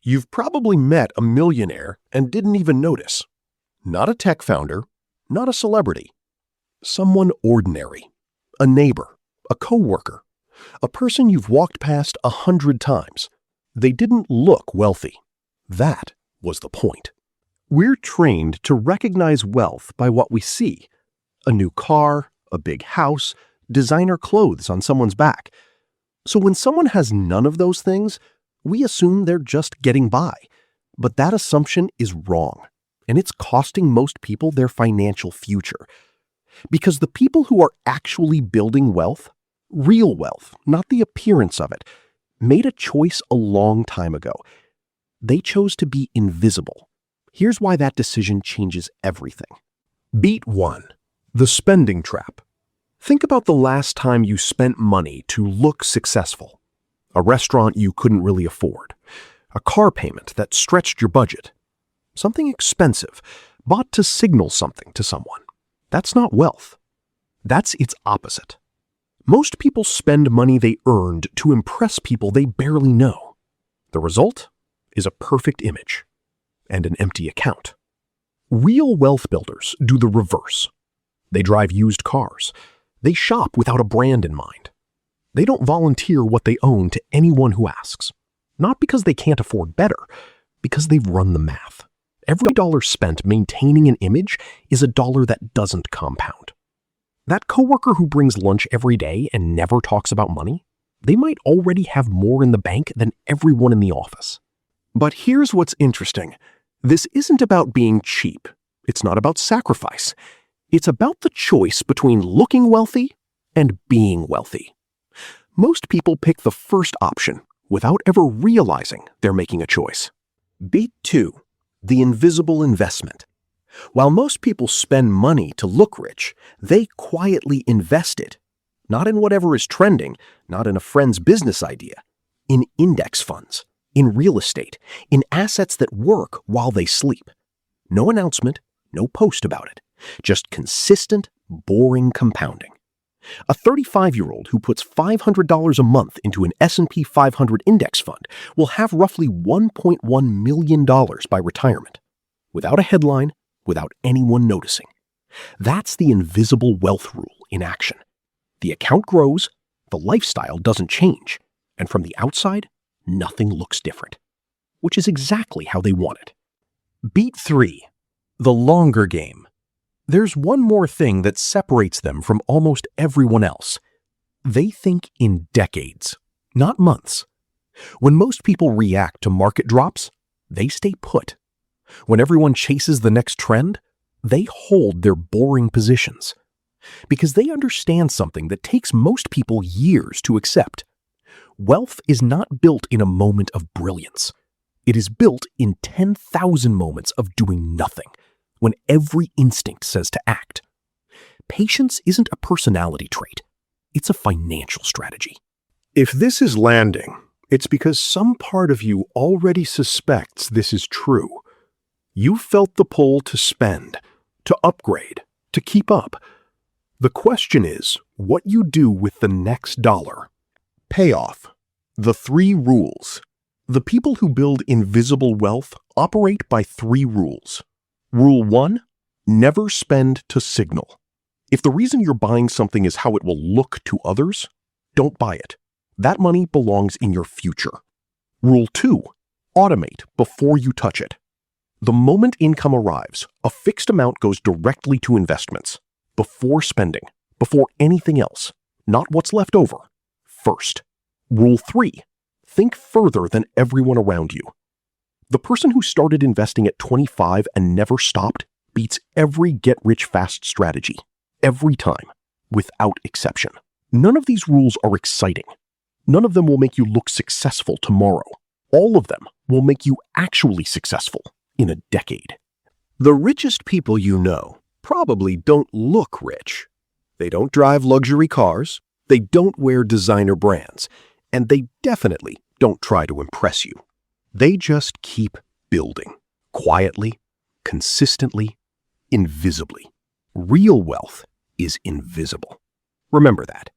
You've probably met a millionaire and didn't even notice. Not a tech founder, not a celebrity. Someone ordinary. A neighbor, a coworker, a person you've walked past 100 times. They didn't look wealthy. That was the point. We're trained to recognize wealth by what we see. A new car, a big house, designer clothes on someone's back. So when someone has none of those things, we assume they're just getting by. But that assumption is wrong, and it's costing most people their financial future. Because the people who are actually building wealth, real wealth, not the appearance of it, made a choice a long time ago. They chose to be invisible. Here's why that decision changes everything. Beat 1. The spending trap. Think about the last time you spent money to look successful. A restaurant you couldn't really afford. A car payment that stretched your budget. Something expensive, bought to signal something to someone. That's not wealth. That's its opposite. Most people spend money they earned to impress people they barely know. The result is a perfect image and an empty account. Real wealth builders do the reverse. They drive used cars. They shop without a brand in mind. They don't volunteer what they own to anyone who asks. Not because they can't afford better, because they've run the math. Every dollar spent maintaining an image is a dollar that doesn't compound. That coworker who brings lunch every day and never talks about money, they might already have more in the bank than everyone in the office. But here's what's interesting. This isn't about being cheap. It's not about sacrifice. It's about the choice between looking wealthy and being wealthy. Most people pick the first option without ever realizing they're making a choice. Beat 2. The invisible investment. While most people spend money to look rich, they quietly invest it. Not in whatever is trending, not in a friend's business idea. In index funds, in real estate, in assets that work while they sleep. No announcement, no post about it. Just consistent, boring compounding. A 35-year-old who puts $500 a month into an S&P 500 index fund will have roughly $1.1 million by retirement, without a headline, without anyone noticing. That's the invisible wealth rule in action. The account grows, the lifestyle doesn't change, and from the outside, nothing looks different, which is exactly how they want it. Beat 3. The longer game. There's one more thing that separates them from almost everyone else. They think in decades, not months. When most people react to market drops, they stay put. When everyone chases the next trend, they hold their boring positions. Because they understand something that takes most people years to accept. Wealth is not built in a moment of brilliance. It is built in 10,000 moments of doing nothing, when every instinct says to act. Patience isn't a personality trait. It's a financial strategy. If this is landing, it's because some part of you already suspects this is true. You felt the pull to spend, to upgrade, to keep up. The question is what you do with the next dollar. Payoff. The 3 rules. The people who build invisible wealth operate by 3 rules. Rule 1, never spend to signal. If the reason you're buying something is how it will look to others, don't buy it. That money belongs in your future. Rule 2, automate before you touch it. The moment income arrives, a fixed amount goes directly to investments, before spending, before anything else, not what's left over, first. Rule 3, think further than everyone around you. The person who started investing at 25 and never stopped beats every get-rich-fast strategy, every time, without exception. None of these rules are exciting. None of them will make you look successful tomorrow. All of them will make you actually successful in a decade. The richest people you know probably don't look rich. They don't drive luxury cars, they don't wear designer brands, and they definitely don't try to impress you. They just keep building, quietly, consistently, invisibly. Real wealth is invisible. Remember that.